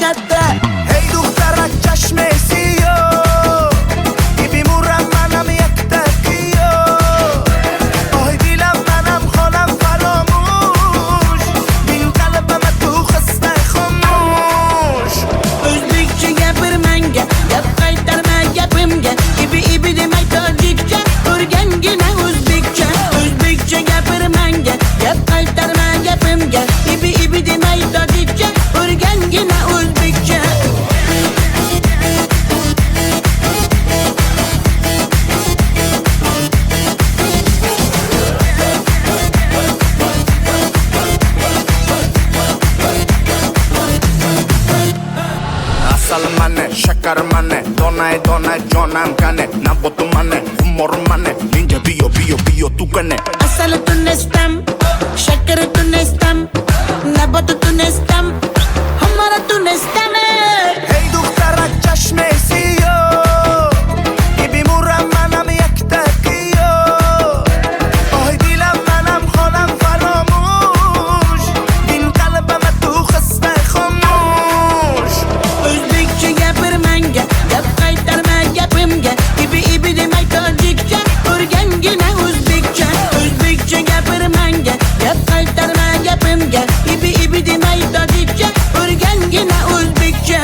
latta. Hey دخترک چشمسی بیمورم منم یک تکیو آی دیلم منم خانم فراموش بین قلبم تو خسته خاموش O'zbekcha gapir menga, gap qaytarma gapimga. Ibi demay tojikcha, o'rgangina o'zbekcha. O'zbekcha gapir menga, gap qaytarma gapimga. Ibi demay tojikcha, o'rgangina o'zbekcha. Asal mane, shakar mane, donay donay jonam kane Nabotu mane, humor mane, ninja biyo tu kane Asal tunestam, shakar tunestam, nabat tunestam, hamara tunestam. Hey دخترک چشمسی بیمورم منم یک تکیو آی دیلم منم خانم فراموش بین قلبم تو خسته خاموش O'zbekcha gapir menga, gap qaytarma gapimga. Ibi demay tojikcha, o'rgangina o'zbekcha. O'zbekcha gapir menga, gap qaytarma gapimga. Ibi demay tojikcha, o'rgangina o'zbekcha.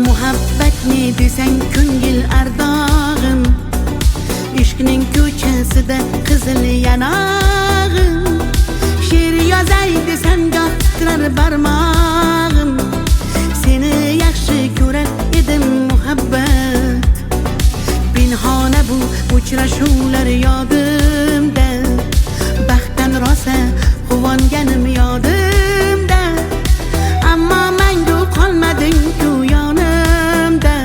Muhabbat ne desang ko'ngil ardog'im, ishqning ko'chasida qizil yanog'im. She'r yozay desam goh titrar barmog'im, seni yaxshi ko'rar edim muhabbat. Pinhona bu uchrashuvlar yodimda, baxtdan rosa quvonganim yodimda. Ammo mangu qolmading-ku yonimda,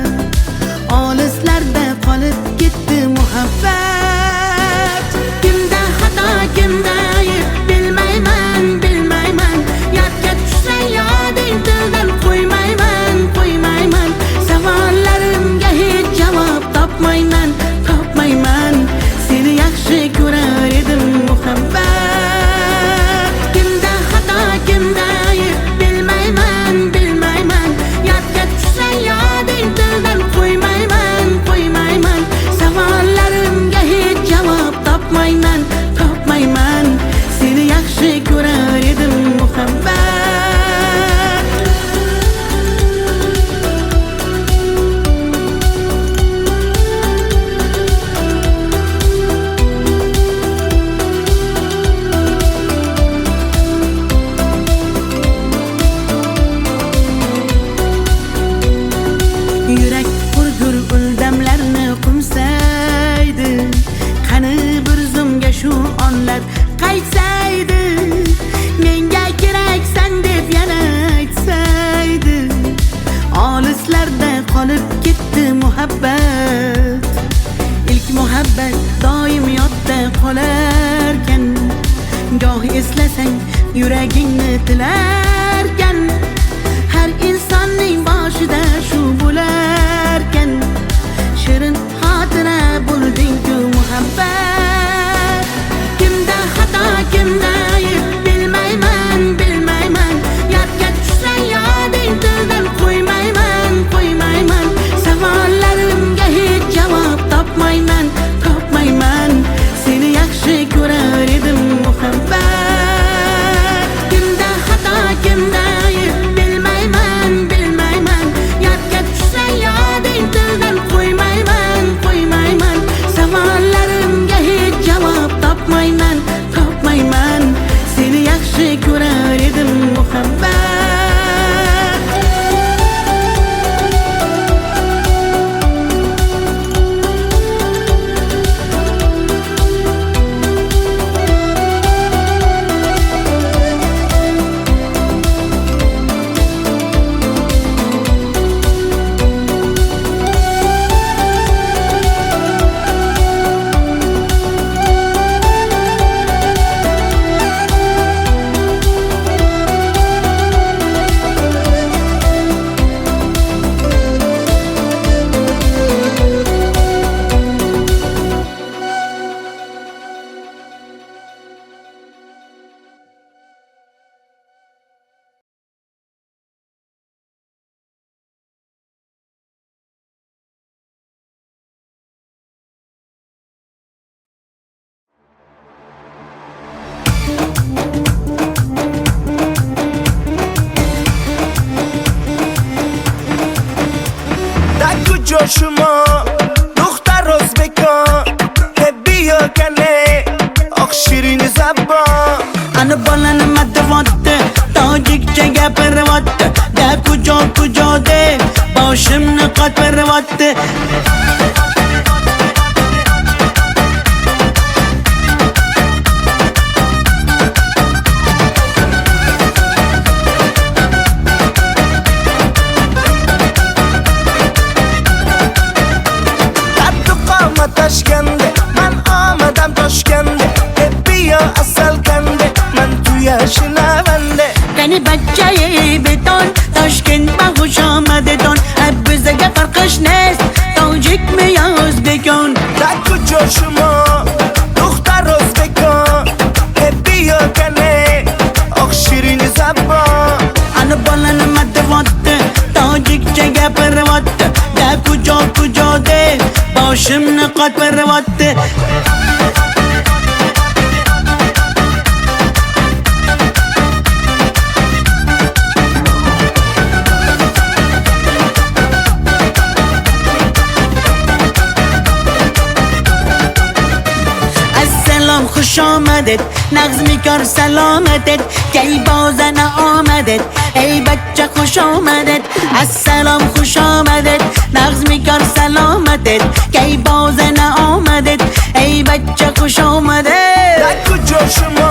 olislarda qolib ketdi muhabbat. Kimda xato, kimda ayb bilmayman, yodga tushsa yoding tildan qo'ymayman. Savollarimga hech javob topmayman. Seni yaxshi ko'rar edim muhabbat. Kimda xato, kimda ayb bilmayman, yodga tushsa yoding tildan qo'ymayman. Savollarimga hech javob topmayman. Seni yaxshi ko'rar edim muhabbat. Yurak hurgur uldamlarni qumsaydi, qani bir zumga shu onlar qaytsaydi. Menga keraksan deb yana aytsaydi, olislarda qolib ketdi muhabbat. İlk muhabbat doim yodda qolarkan, goh eslasang yuragingni tilarkan. Har insonning boshida shu bo'larkan, shirin xotira bo'lding-ku muhabbat. Kimda xato, kimda ayb bilmayman, yodga tushsa yoding tildan qo'ymayman. Savollarimga hech javob topmayman. Seni yaxshi ko'rar muhabbat. Kimda xato kimda ayb bilmayman bilmayman. Yodga tushsa yoding tildan qo'ymayman qo'ymayman. Savollarimga hech javob topmayman topmayman. Seni yaxshi ko'rar edim muhabbat. شما دختر ازبکان بیا کنه آخ شیرین زبان Ana balani matvatte tojikcha gapirvatte da kujo de boshimni qotvirvatte. Toshkende man omadam Toshkende bia asal kande man tu yashnavande Qani bachchayi beton Toshkent ma xush omadedon bizga farqish nest tojikmi yo o'zbekon. da kujo shuma dukhtar o'zbekon bia kane oq shirin zabon Ana balani matvatte tojikcha gapirvatte da kujo de boshimni qotvirvatte. Assalom xush omadet nag'zmi kor salomatet kay bozana omadet ey bachcha xush omadet. Assalom xush omadet nag'zmi kor salomatet kay bozana omadet ey bachcha xush omadet. da kujo shuma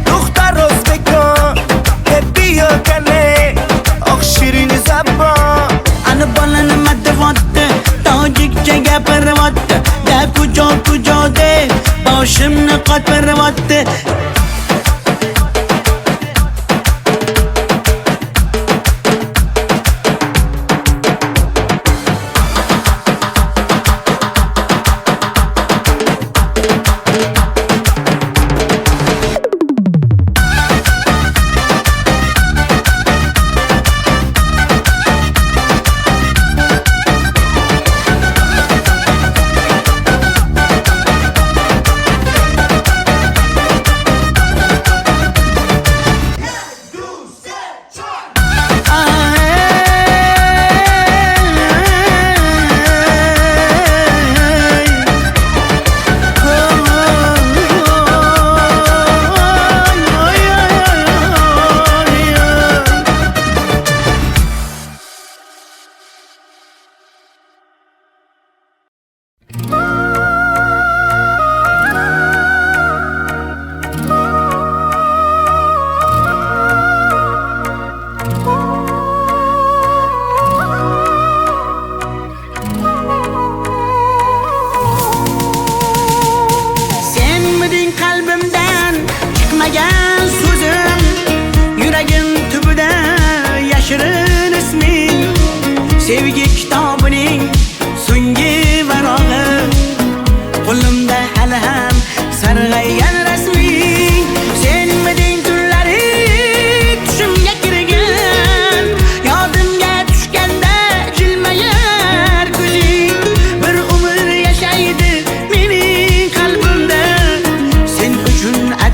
dukhtar o'zbekon bia kane oq shirin zabon Ana balani matvatte tojikcha gapirvatte da kujo de boshimni qotvirvatte.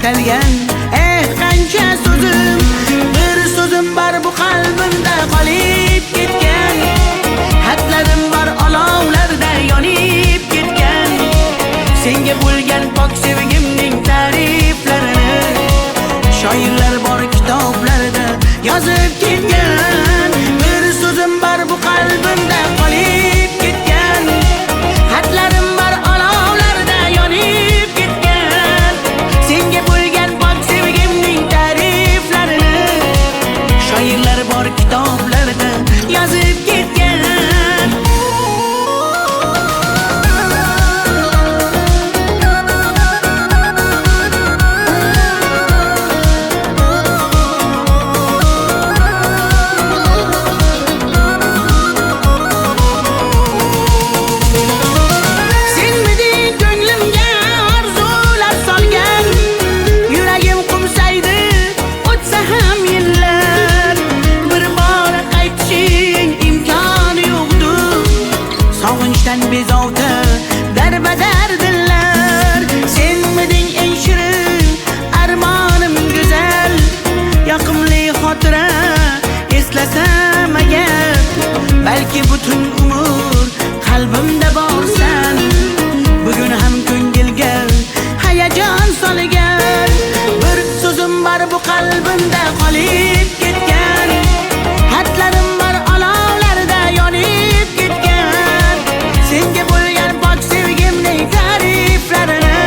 atalgan qancha so'zim, bir so'zim bor bu qalbimda qolib ketgan. Xatlarim bor olovlarda yonib ketgan. Senga bo'lgan pok sevgimning ta'riflarini shoirlar bor kitoblarda yozib ketgan. Bir so'zim bor bu qalbimda qolib ketgan. Xatlarim bor olovlarda yonib ketgan. Senga bo'lgan pok sevgimning ta'riflarini shoirlar bor kitoblarda yozib ketgan. Bezovta darbadar dillar, senmiding eng shirin armonim go'zal. Yoqimli xotira eslasam agar, balki butun umr qalbimda borsan. Bugun ham ko'ngilga hayajon solgan. Bir so'zim bor bu qalbimda qolib ketgan. Xatlarim bor olovlarda yonib ketgan. Senga bo'lgan pok sevgimning ta'riflarini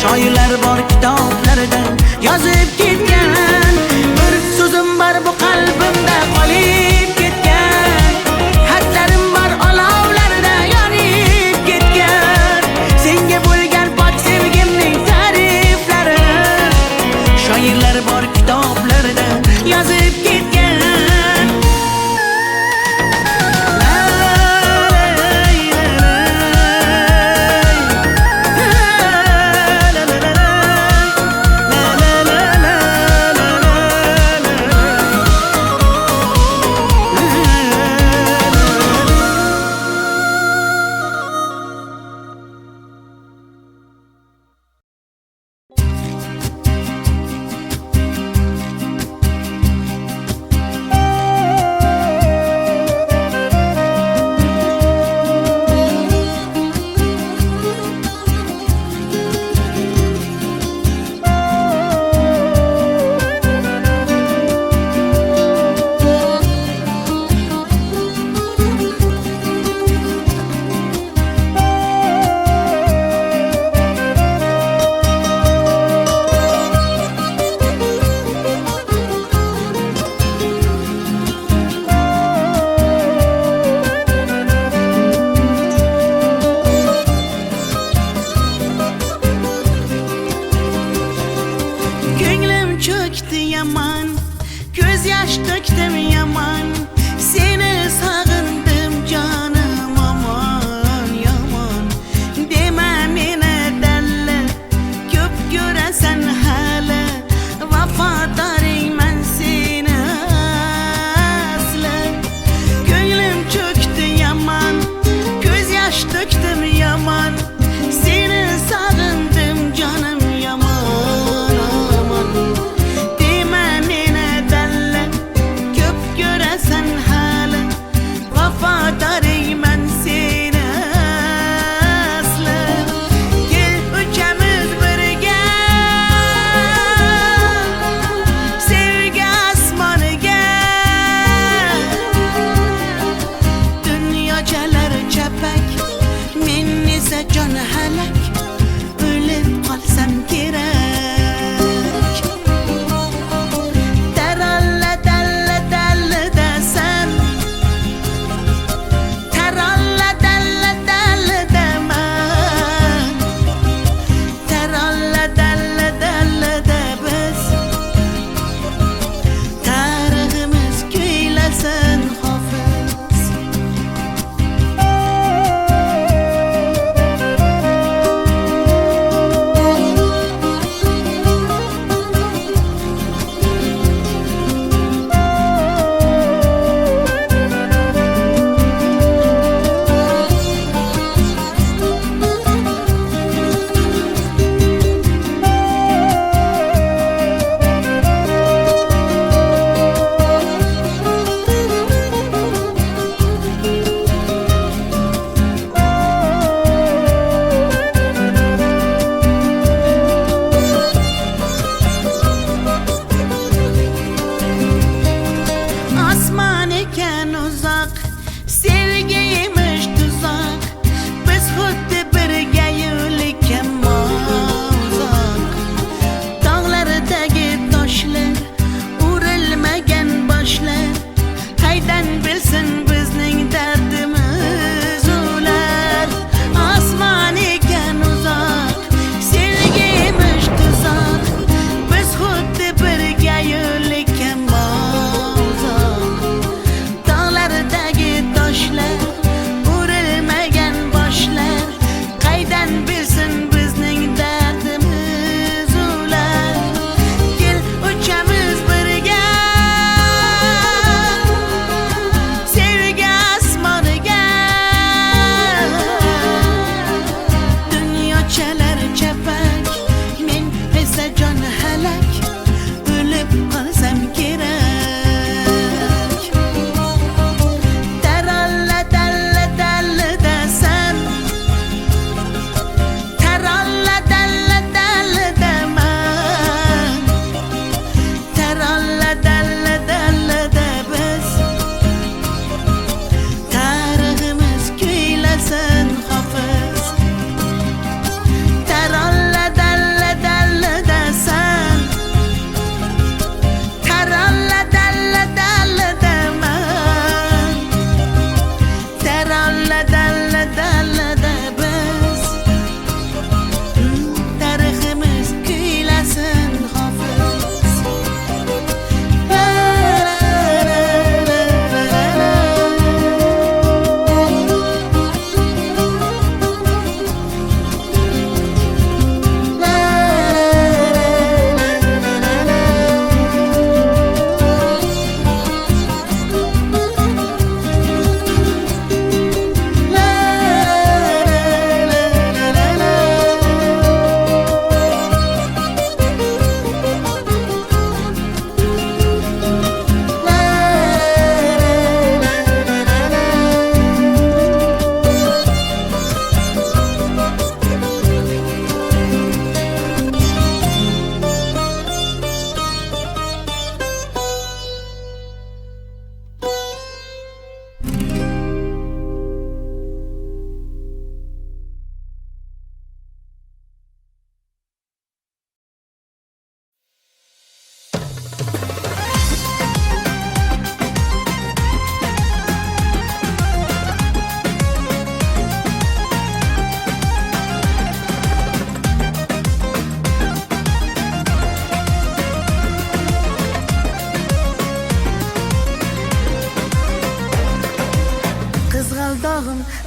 shoirlar bor kitoblarda yozib ketgan. Bir so'zim bor bu qalbimda qolib ketgan. Xatlarim bor olovlarda yonib ketgan. Senga bo'lgan pok sevgimning ta'riflarini shoirlar bor kitoblarda yozib ketgan. Yaman, göz yaş döktüm yaman. Seni sağındım canım aman yaman. Deme mene delle, köp göresen hala. Vafadarım ben seni asla. Gönlüm çöktü yaman, göz yaş döktüm yaman. Seni sağındım canım yaman aman. Sen hala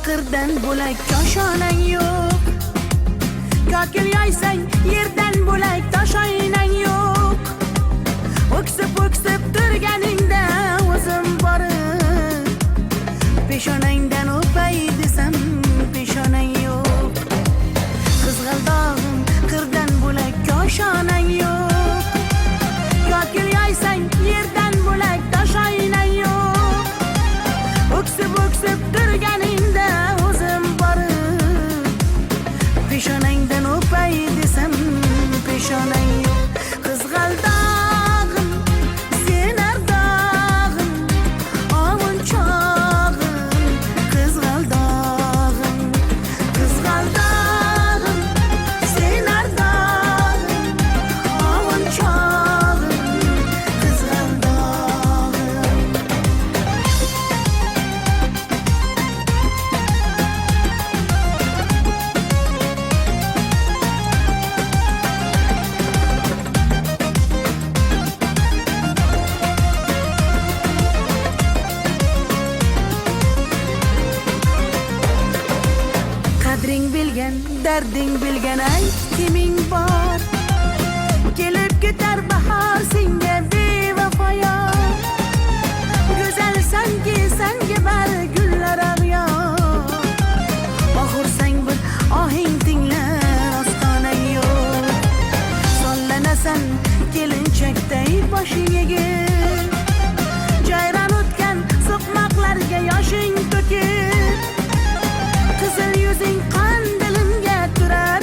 qirdan bo'lak koshonang yo'q. Kokil yoysang yerdan bo'lak toshoynang yo'q. O'ksib turganingda o'zim borib peshonangdan o'pay desam peshonang yo'q. Qizg'aldog'im qirdan bo'lak koshonang yo'q. Kokil yoysang yerdan bo'lak toshoynang yo'q. O'ksib turganingda o'zim borib peshonangdan o'pay desam peshonang yo'q. Qizg'aldog'im sen ardog'im ovun chog'im. Qizg'aldog'im sen ardog'im ovun chog'im. Qizg'aldog'im qadring bilgan, darding bilgan ayt kiming bor. Kelib ketar bahor senga bevafoyor. Go'zalsanki senga bari gullar ag'yor. Oxursang bir ohing tinglar ostonang yo'q. Sollanasan kelinchakday boshing egib. Jayron o'tgan so'qmoqlarga yoshing to'kib. Qizil yuzing qon dilimga turar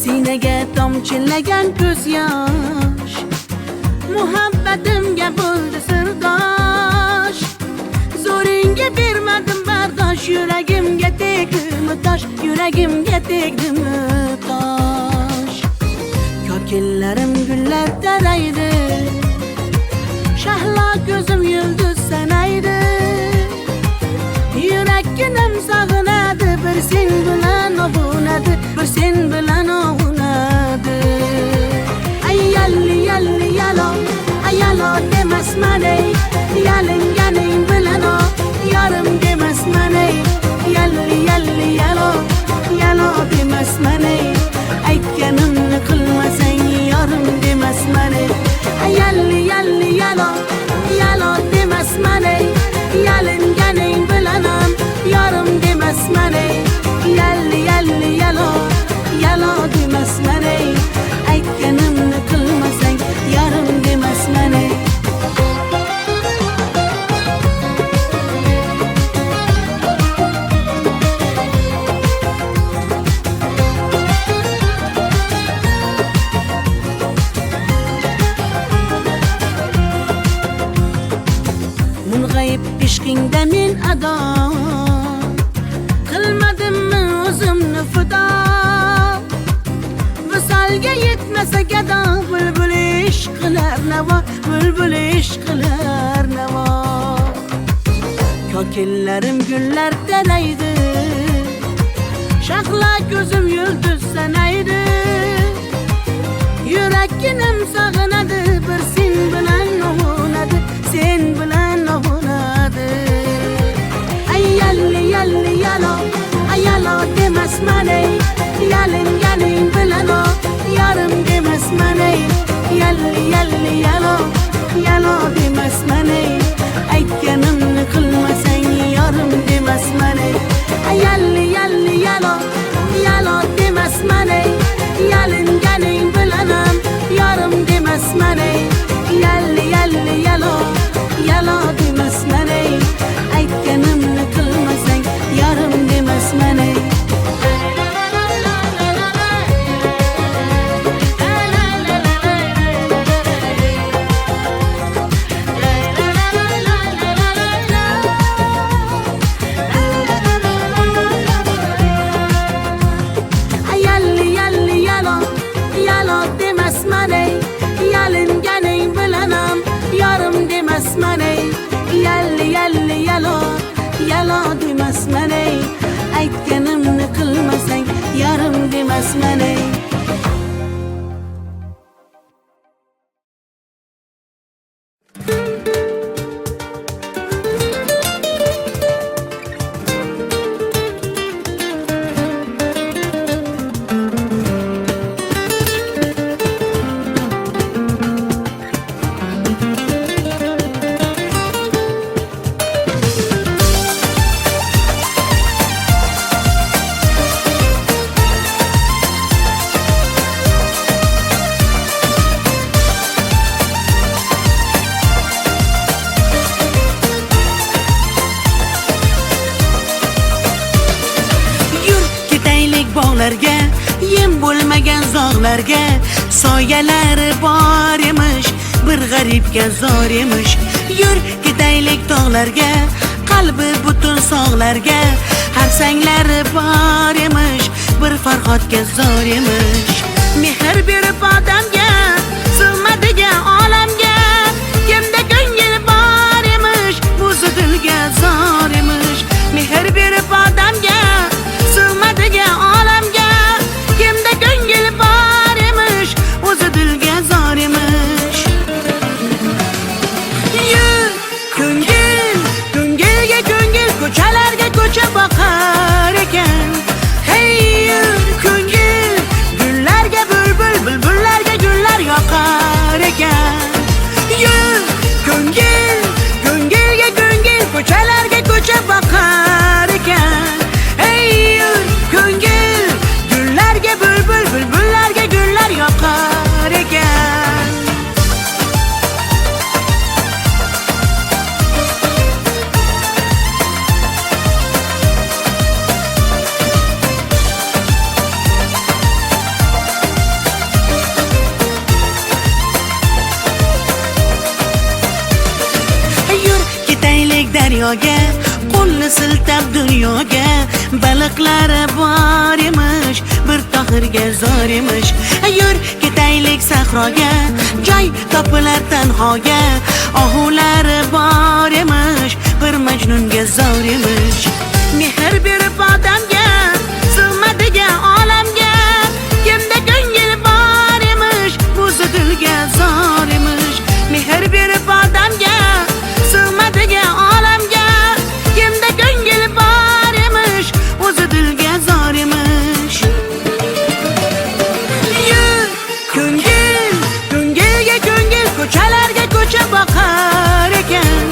Sinaga tomchilagan ko'z yosh, muhabbatimga bo'ldi sirdosh. Zo'ringga bermadim bardosh, yuragimga tegdimi tosh, yuragimga tegdimi tosh. Kokillarim gullar taraydi, shahlo ko'zim yulduz sanaydi. Yurakkinam sog'inadi, bir sen bilan ovunadi, bir sen bilan ovunadi. Ay yalli yalli yalo, ay yalo demasman ey, yalinganing bilan o, yarim demasman ey. Yalli yalli yalo, yalo demasman ey, aytganimni qilmasang yarim demasman ey. Ay yalli yalli yalo, yalo demasman ey, yalinganing bilan ham yarim demasman ey. Yalli yalli yalo, yalo demasman ey, aytganimni qilmasang yarim demasman ey. Mung'ayib ishqingda men ado, qilmadimmi o'zimni fido. Visolga yetmasa gado, bulbul ishq qilar navo, bulbul ishq qilar navo. Kokillarim gullar taraydi, shahlo ko'zim yulduz sanaydi. Yurakkinam sog'inadi, bir sen bilan ovunadi, sen bilan ovunadi. Ay yalli yalli yalo, ay yalo demasman ey, yalinganing bilan o, yarim demasman ey. Yalli yalli yalo, yalo demasman ey, aytganimni qilmasang yarim demasman ey. Ay yalli yalli yalo, yalo demasman ey, yalinganing bilan ham yarim demasman ey. Yalli yalli yalo, yalo demasman ey, aytganimni qilmasang yarim demasman ey. Yalli yalli yalo, yalo demasman ey, yalinganing bilan ham yarim demasman ey. Yalli yalli yalo, yalo demasman ey, aytganimni qilmasang yarim demasman ey. Bog'larga, yem bo'lmagan zog'larga, soyalari bor emish, bir g'aribga zor emish. Yur ketaylik tog'larga, qalbi butun sog'larga, harsanglari bor emish, bir farhodga zor emish. Mehr berib odamga, sig'madigan olamga, kimda ko'ngil bor emish, o'zi dilga zor emish. Mehr berib odamga, sig'madigan olamga, kimda ko'ngil bor emish, o'zi dilga zor emish. Yur ko'ngil, ko'ngilga ko'ngil, ko'chalarga ko'cha boqar ekan. Hey yur daryoga, qo'lni siltab dunyoga. Baliqlari bor emish, bir tohirga zor emish. Yur ketaylik sahroga, joy topilar tanhoga. Ohulari bor emish, bir majnunga zor emish. Mehr berib odamga, sig'madigan olamga. Kimda ko'ngil bor emish, o'zi dilga zor emish. Mehr berib odamga, sig'madigan olamga. Kimda ko'ngil bor emish, o'zi dilga zor emish. Yur ko'ngil, ko'ngilga ko'ngil, ko'chalarga ko'cha boqar ekan.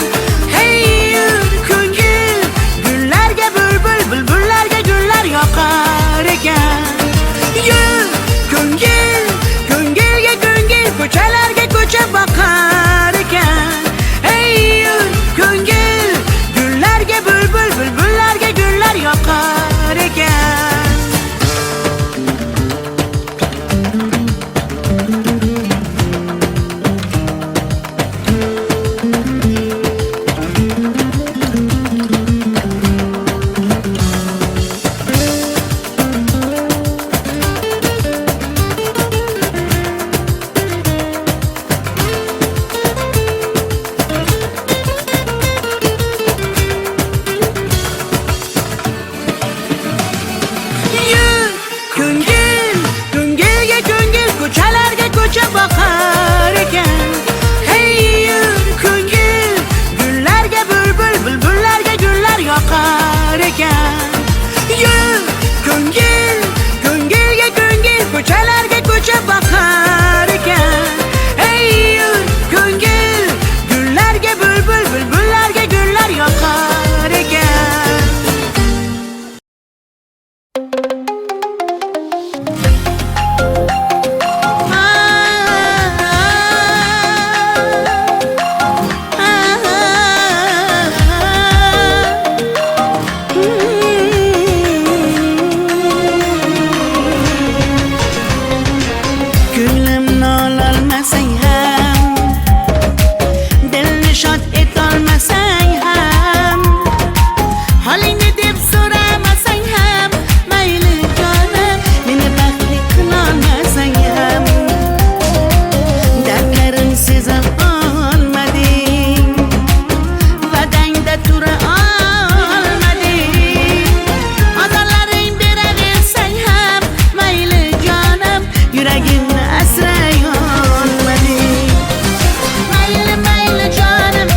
Hey yur ko'ngil, gullarga bulbul, bulbullarga gullar yoqar ekan. Yur ko'ngil, ko'ngilga ko'ngil, ko'chalarga ko'cha boqar ekan. Hey yur ko'ngil, gullarga bulbul, bulbullarga gullar yoqar ekan. Yur ko'ngil, ko'ngilga ko'ngil, ko'chalarga ko'cha boqar ekan. Hey yur ko'ngil, gullarga bulbul, bulbullarga gullar yoqar ekan. Yur ko'ngil, ko'ngilga ko'ngil, ko'chalarga ko'cha boqar ekan. Hey yur ko'ngil, gullarga bulbul, bulbullarga gullar yoqar ekan. Ko'nglimni ololmasang ham, dilni shod etolmasang ham, holingni deb so'ramasang ham, mayli jonim, meni baxtli qilolmasang ham, dardlarim seza olmading, va'dangda tura olmading, ozorlaring beraversang ham, mayli jonim, yuragimni asray olmading. Mayli mayli jonim,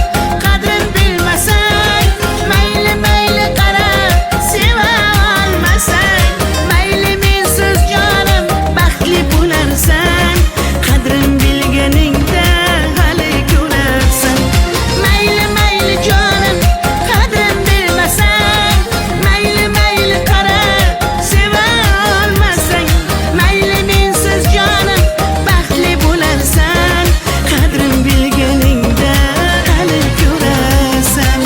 qadrin bilmasang, mayli mayli qarab seva olmasang, mayli mensiz jonim baxtli bo'larsan, qadrin bilganingda hali ko'rarsan. Mayli mayli jonim, qadrin bilmasang, mayli mayli qarab seva olmasang, mayli mensiz jonim baxtli bo'larsan, qadrin bilganingda hali ko'rarsan.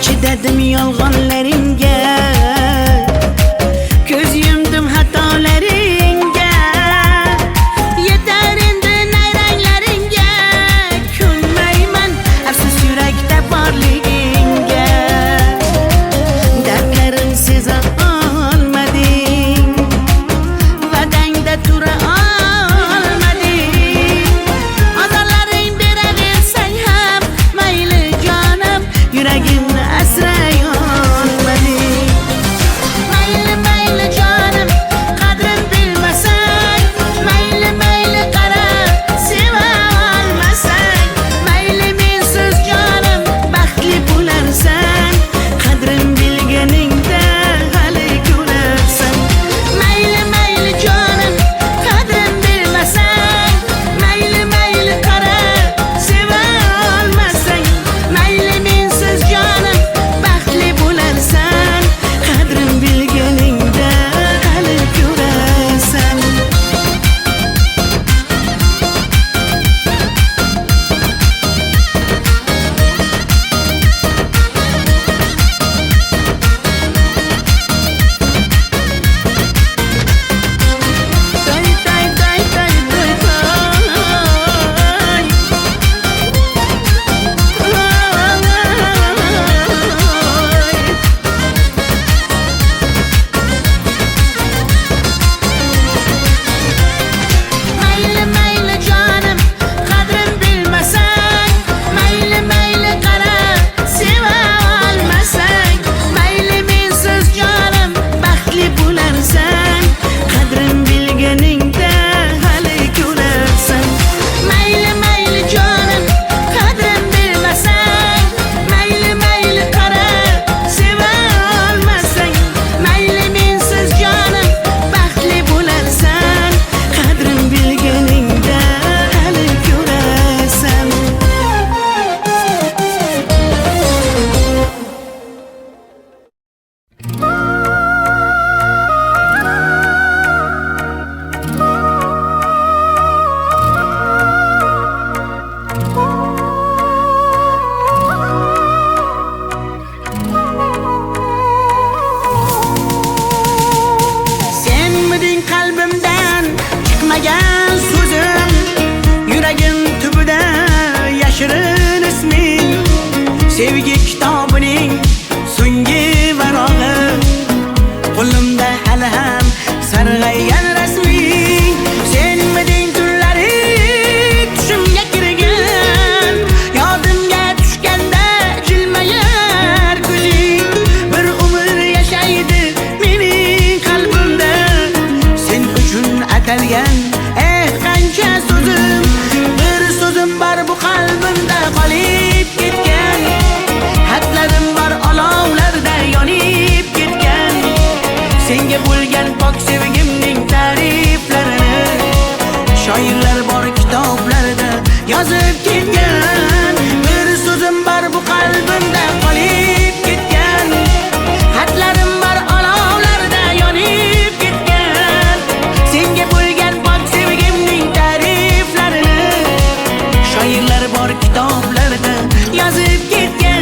Chidadim yolg'onlaringga, ko'z yumdim xatolaringga. Yetar endi nayranglaringga, ko'nmayman afsus yurakda borligingga. Dardlarim seza olmading, va'dangda tura olmading, ozorlaring beraversang ham, mayli jonim, yuragimni asray olmading. Mayli mayli jonim, qadrin bo'lgan pok sevgimning ta'riflarini shoirlar bor kitoblarda yozib ketgan. Bir so'zim bor bu qalbimda qolib ketgan, xatlarim bor olovlarda yonib ketgan. Senga bo'lgan pok sevgimning ta'riflarini shoirlar bor kitoblarda yozib ketgan.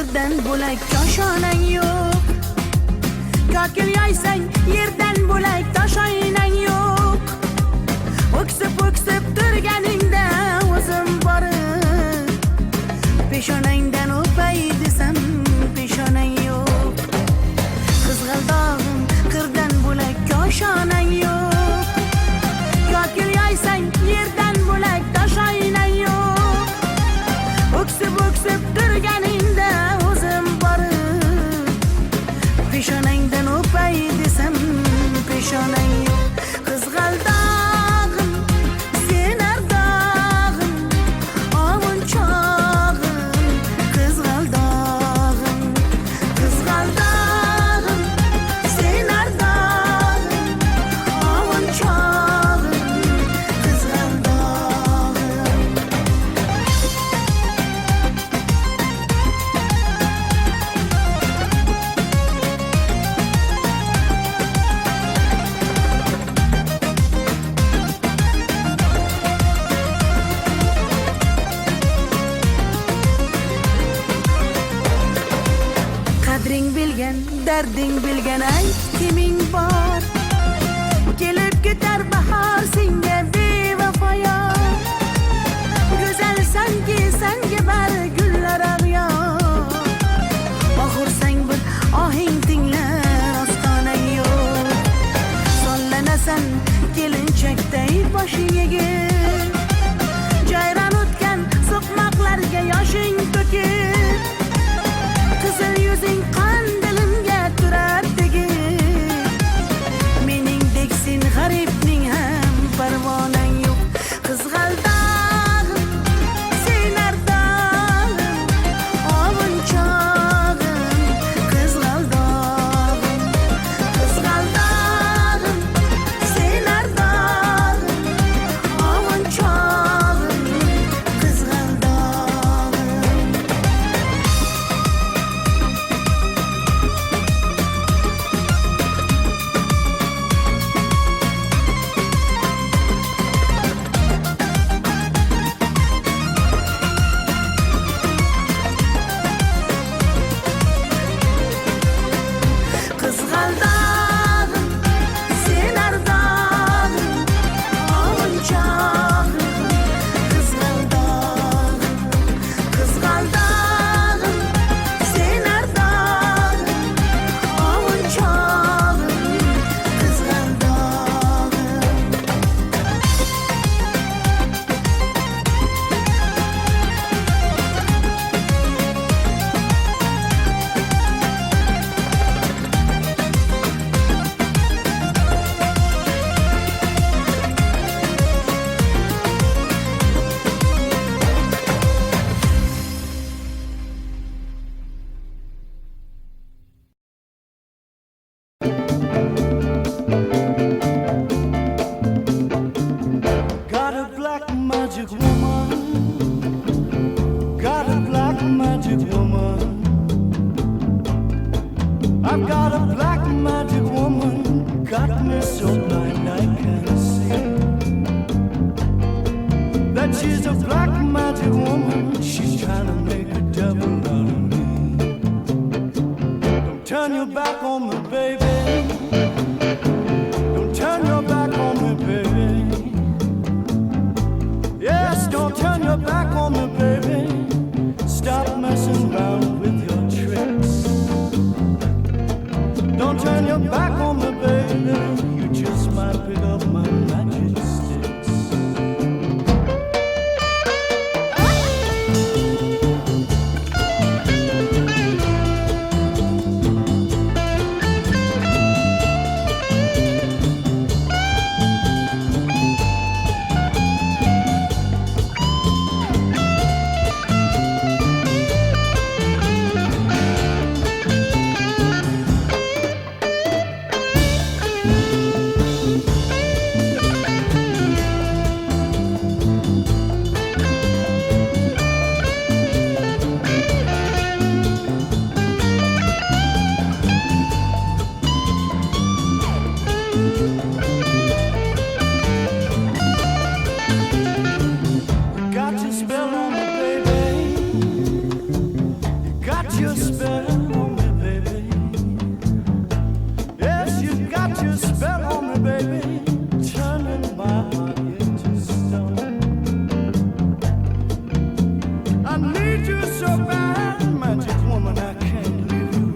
qirdan bo'lak koshonang yo'q. Kokil yoysang yerdan bo'lak toshoynang yo'q. O'ksib turganingda o'zim borib peshonangdan o'pay desam peshonang yo'q. Qizg'aldog'im qirdan bo'lak koshonang yo'q. Kokil yoysang yerdan bo'lak toshoynang yo'q. O'ksib turganingda o'zim borib peshonangdan o'pay desam peshonang yo'q. Qizg'aldog'im sen ardog'im ovun chog'im. Qizg'aldog'im sen ardog'im ovun chog'im. Qizg'aldog'im qadring bilgan, darding bilgan ayt kiming bor. Kelib ketar bahor senga bevafoyor. Go'zalsanki senga bari gullar ag'yor. Oxursang bir ohing tinglar ostonang yo'q. Sollanasan kelinchakday boshing egib. Jayron o'tgan so'qmoqlarga yoshing to'kib. Qizil yuzing qandilimga turar tegib. Meningdek sen g'aribning ham parvonang yo'q. Qizg'aldog'im sen ardog'im ovun chog'im. Qizg'aldog'im sen ardog'im ovun chog'im. Qizg'aldog'im Qizg'aldog'im sen ardog'im ovun chog'im. Qizg'aldog'im sen ardog'im ovun chog'im. Qizg'aldog'im Got a black magic woman. Got a black magic woman. I've got a black magic woman. Got me so blind I can't see that she's a black magic woman. She's trying to make a devil out of me. Don't turn your back on me, baby. Don't turn your back on me, baby. Yes, don't turn your back on me, baby. Stop messing around with your tricks. Don't turn your back on me, baby. You just might pick up my magic sticks. baby, turning my heart into stone. I need you so bad, magic woman, I can't leave you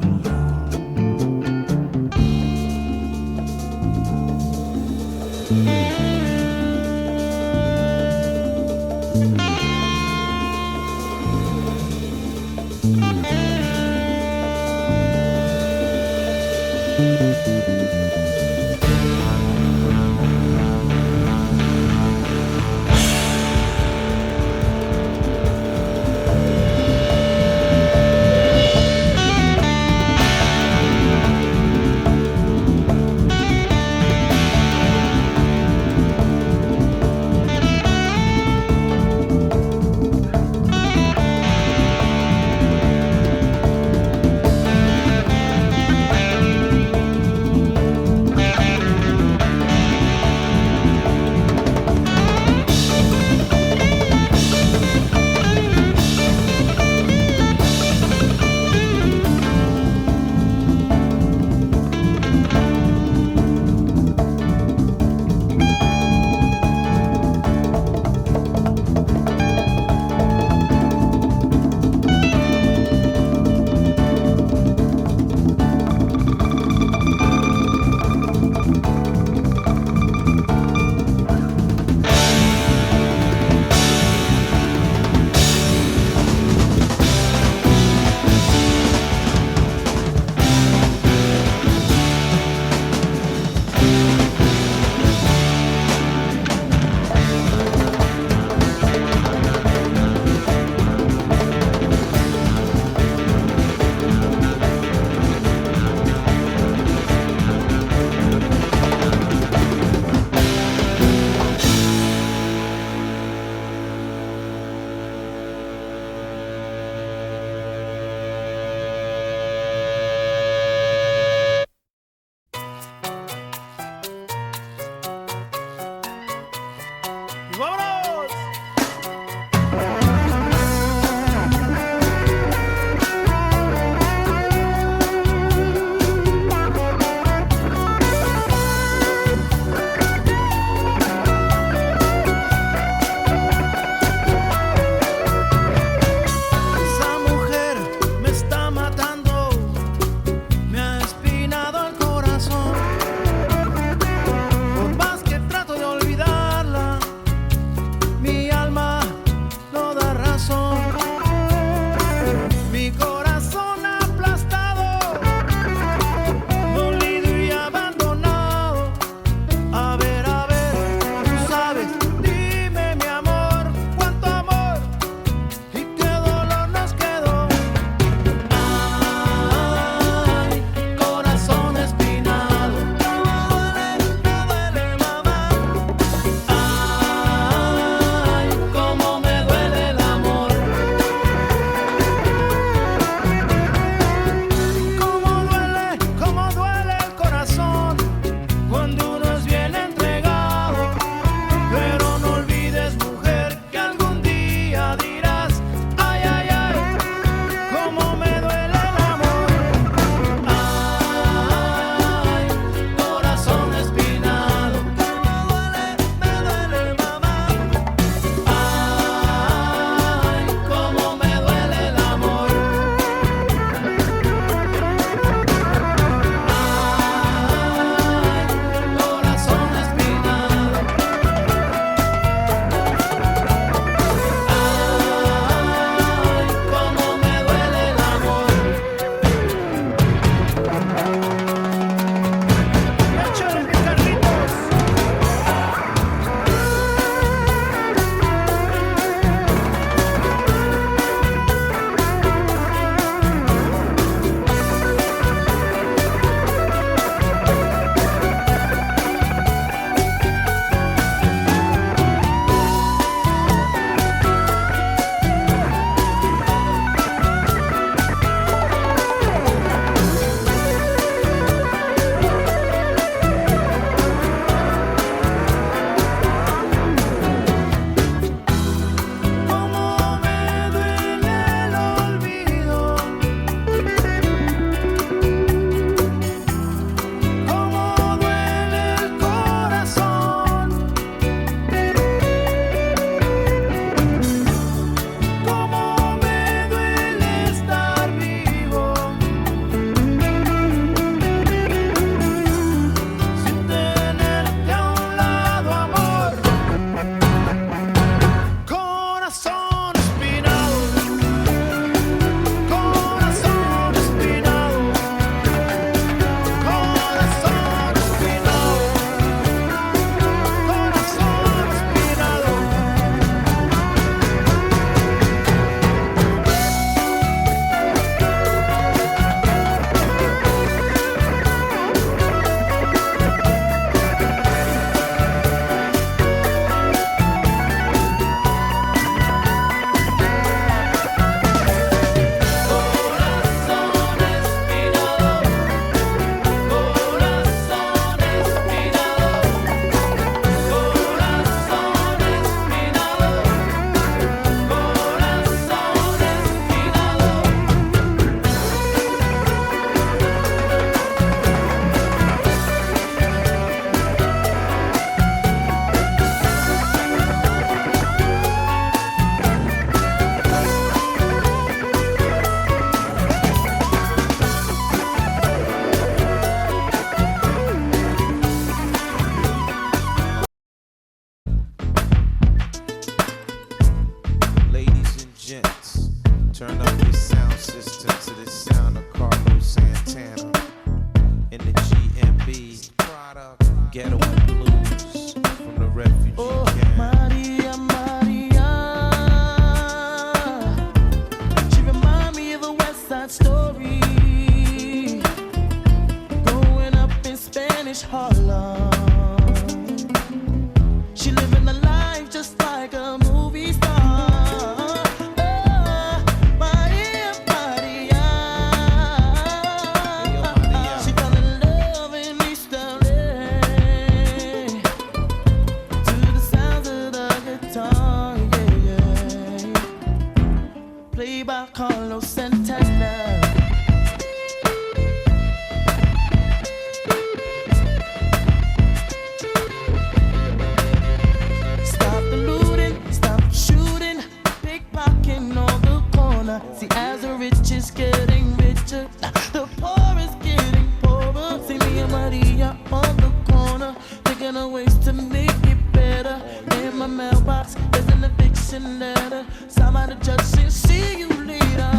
is getting richer, the poor is getting poorer. See me and Maria on the corner, thinking of ways to make it better. In my mailbox, there's an eviction letter. Somebody just said, see you later.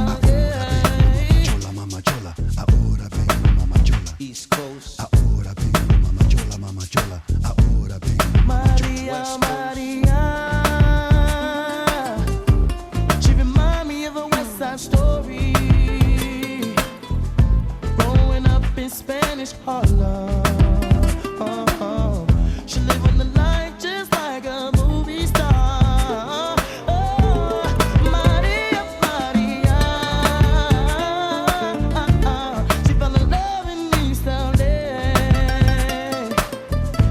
Chola, mama chola, ahora vengo, mama chola. East Coast. Ahora vengo, mama chola, mama chola. Ahora vengo, mama chola. Maria, she remind me of a West Side Story. Growing up in Spanish Harlem. She live on the line just like a movie star. Maria, Maria. She fell in love in East LA.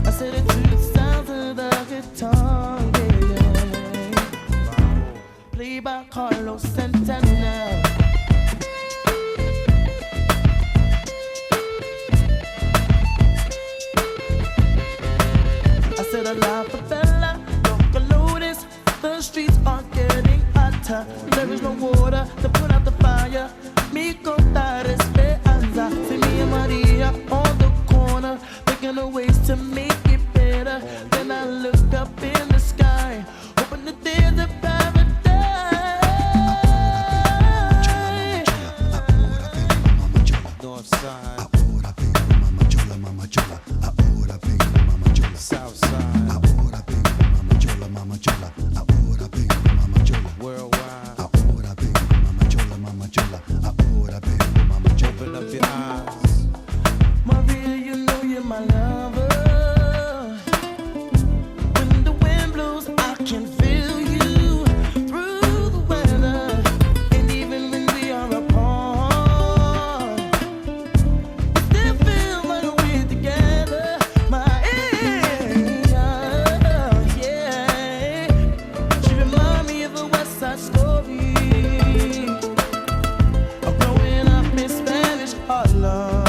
I said it to the sounds of the guitar, yeah. Played by Carlos Santana. I said a la favela, local lotus. The streets are getting hotter. There is no water to put out the fire. Mi contar esperanza. See me and Maria on the corner, thinking of ways to make it better. Then I look up in the sky, hoping that there's a paradise. North side. Ahora vengo, mama chola, mama chola. Ahora vengo, mama chola. South side. Ahora vengo, mama chola, mama chola. Ahora vengo, mama chola. Worldwide. Ahora vengo, mama chola, mama chola. Ahora vengo, mama chola. Open up your eyes. Maria, you know you're my lover. When the wind blows, I can feel you through the weather. And even when we are apart, we still feel like we're together. Maria, yeah. She remind me of a West Side Story. Of growing up in Spanish Harlem.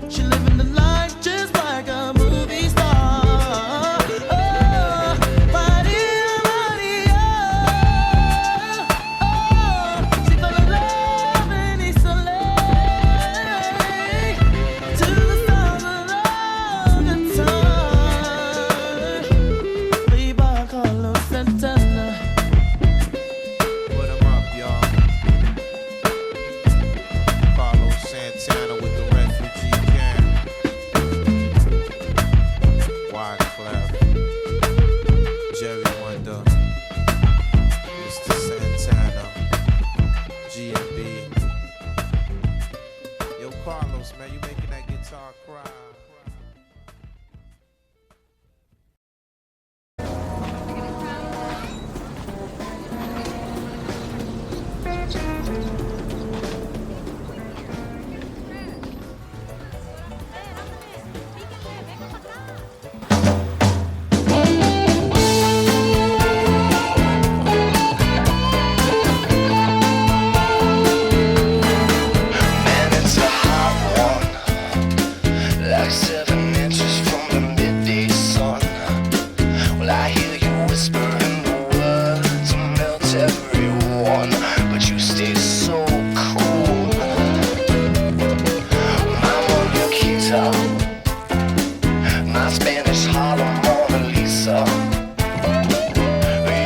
She living the life just like a movie star. Maria, Maria. She fell in love in East LA. To the sound of the guitar. Played by Carlos Santana. Put 'em up, y'all. Carlos Santana with the refugee camp. Wyclef. Jerry Wonder. Mr. Santana. GMB. Yo, Carlos, man, you making that guitar cry. Man, it's a hot one, like 7 inches from the midday sun. Well, I hear you whispering the words to melt everyone, but you stay so cool. I'm on your guitar, my Spanish Harlem Mona Lisa.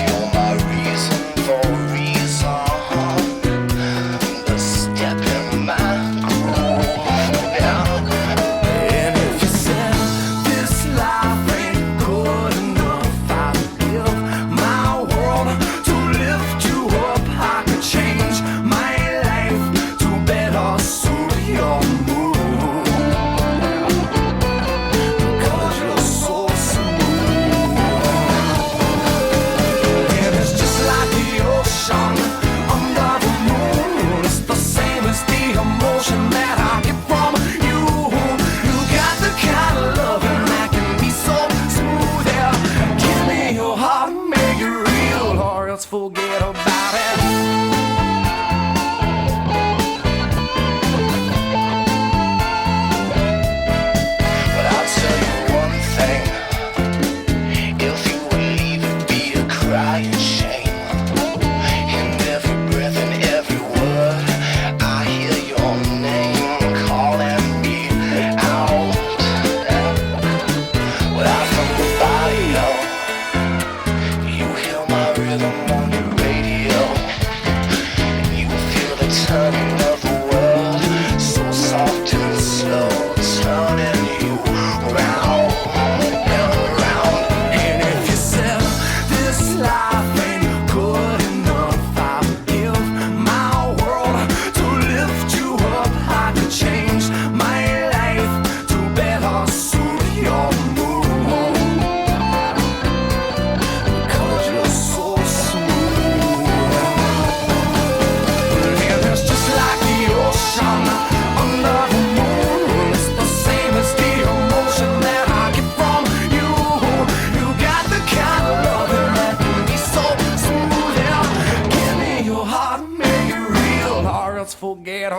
You're my reason for reason. The step in my groove, yeah. And if you said this life ain't good enough, I'd give my world to lift you up. I could change my life to better suit your mood. 'Cause you're so smooth.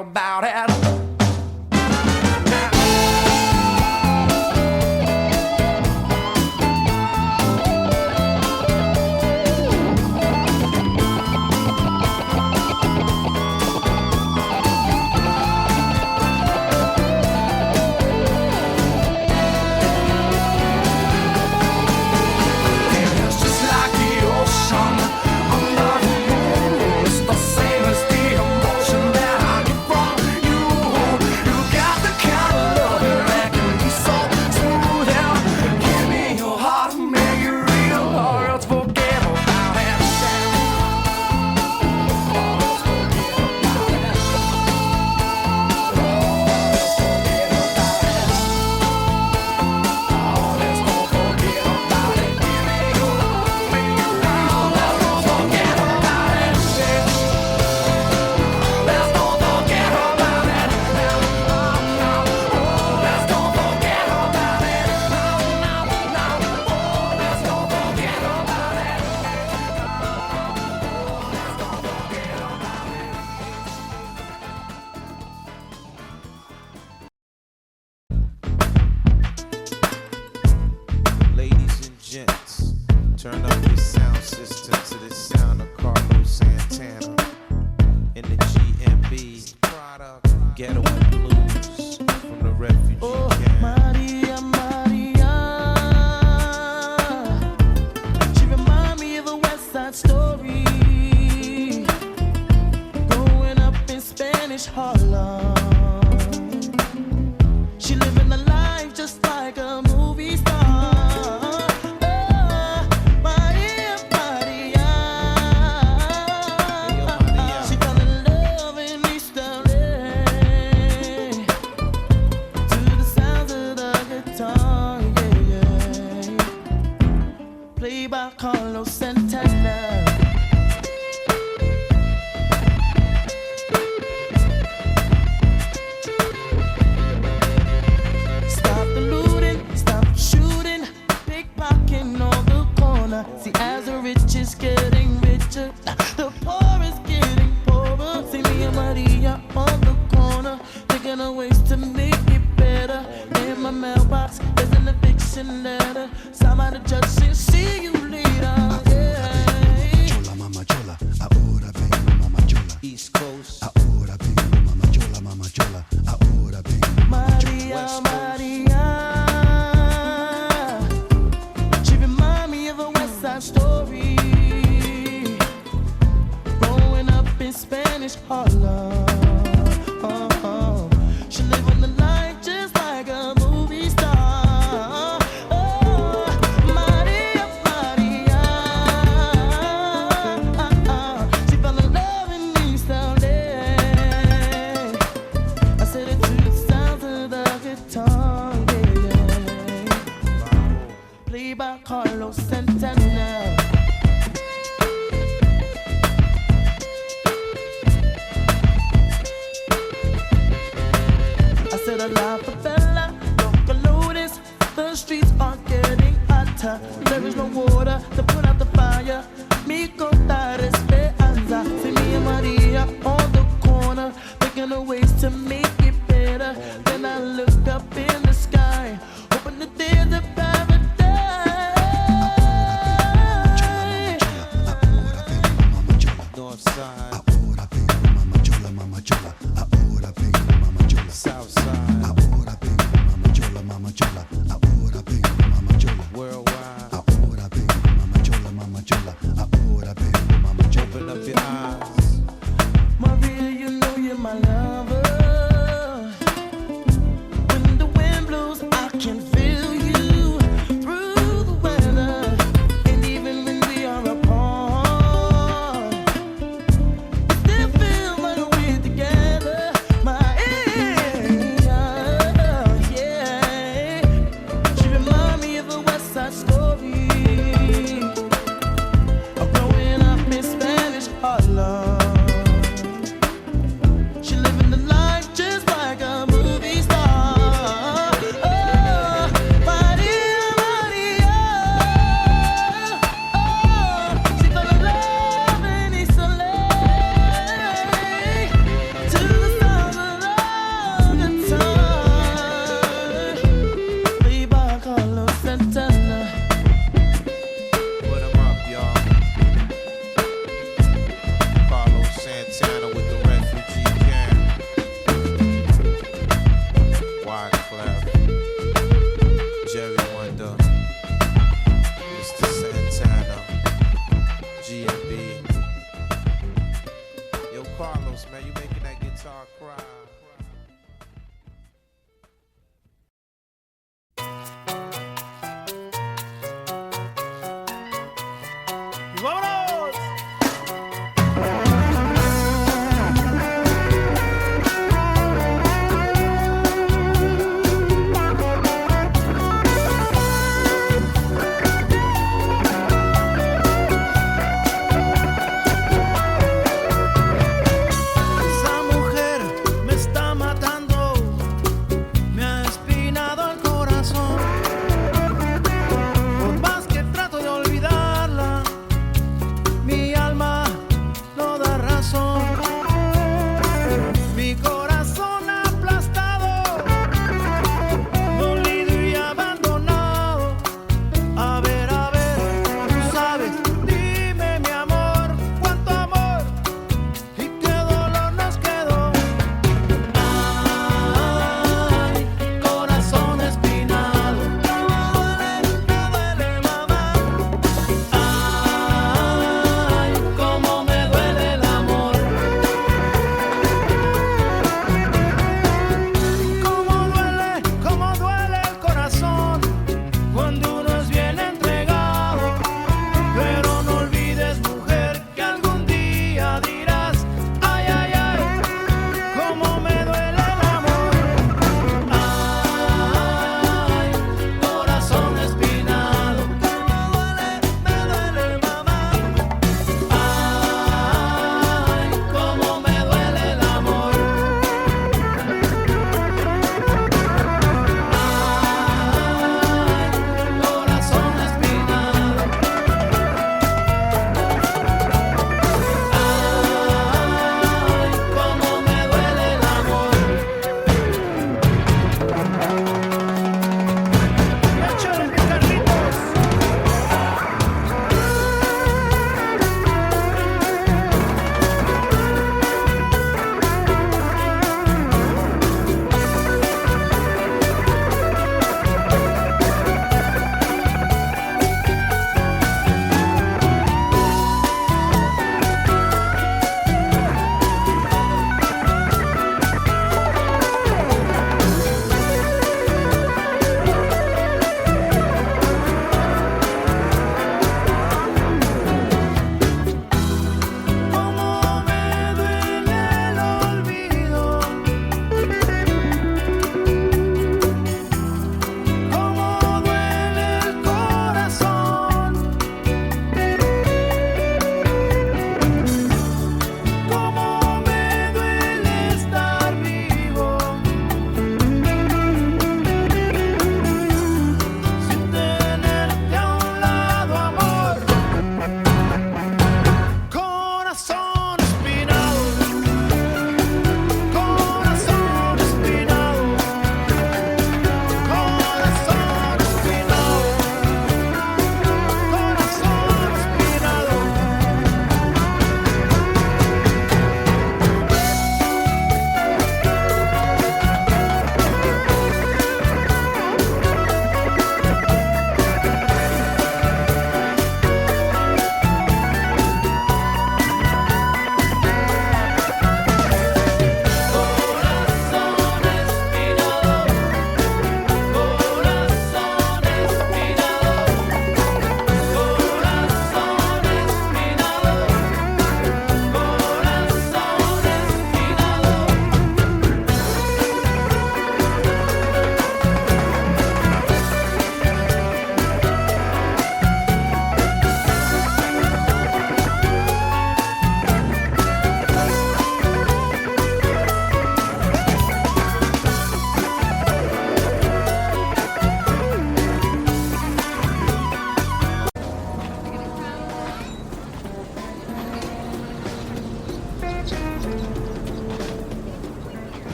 about it. It's just like the ocean under the moon. It's the same as the emotion that I get from you. You got the kind of love that can be so smooth. And give me your heart and make it real, or else forget about it. Ladies and gents, turn up your sound system to the sound of Carlos Santana in the GMB Ghetto and Blues from the refugee Oh, camp. Maria, Maria. She remind me of a West Side Story. Growing up in Spanish Harlem. She living a life just like a movie star. Oh, Maria, Maria. She fell in love in East LA to the sounds of the guitar, yeah, yeah. Played by Carlos Santana. Stop the looting, stop the shooting, pickpocketing on the corner. See, as the rich is getting richer, the poor is getting poorer. See me and Maria on the corner, thinking of ways to make it better. In my mailbox, there's an eviction letter. Signed by the judge saying, see you later. Yeah. Chola, mama chola, ahora vengo, mama chola. East Coast, Ahora vengo, mama chola, mama chola. Ahora vengo, mama chola. Maria, Maria. She remind me of a West Side Story. Growing up in Spanish Harlem. She living the life just like a movie star. Oh, Maria, Maria. She fell in love in East LA. I said it to the sounds of the guitar, yeah, yeah. Played by Carlos Santana. I said a la favela, local lotus. The streets are getting hotter. There is no water to put out the fire. Mi contar esperanza. See me and Maria on the corner, thinking of ways to make it better. Then I look up in the sky, hoping that there's a paradise. Ahora vengo, mama chola. North Side, Ahora vengo, mama chola, mama chola. Ahora vengo, mama chola. South Side, Ahora vengo, mama chola, mama chola. Ahora vengo, mama chola. worldwide. Ahora vengo, mama chola, mama chola. Ahora vengo, mama chola. Open up your eyes. Maria, you know you're my lover. When the wind blows, I can feel you through the weather. And even when we are apart, we still feel like we're together. Maria, yeah. She remind me of a West Side Story. Of growing up in Spanish Harlem. She living the life just like a movie star. Oh, Maria, Maria. Oh, she fell in love in East LA to the sounds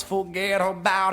forget about